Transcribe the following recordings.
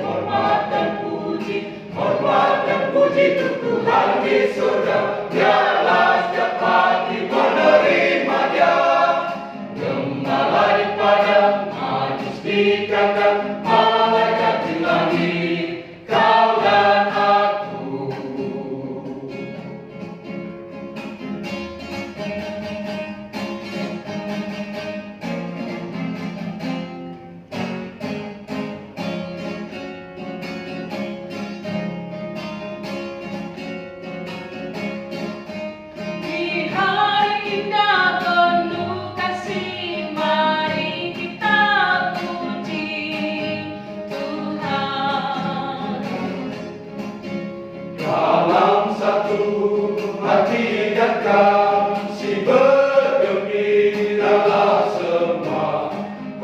hormat dan puji untuk Tuhan di surga. Biarlah setiap hati menerima Dia. Gembala di padang, majus di kandang, malaikat di langit, kau dan aku. Di hari indah penuh kasih, mari kita puji Tuhan. Dalam satu hati dan kasih bergembiralah semua.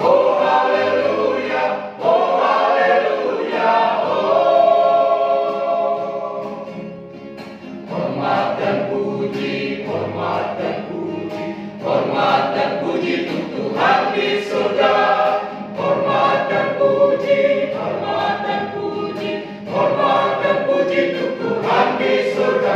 Oh haleluya, oh haleluya, oh. Hormat dan puji, hormat dan puji, hormat dan puji untuk Tuhan di surga. Hormat dan puji, hormat dan puji, hormat dan puji untuk Tuhan di surga.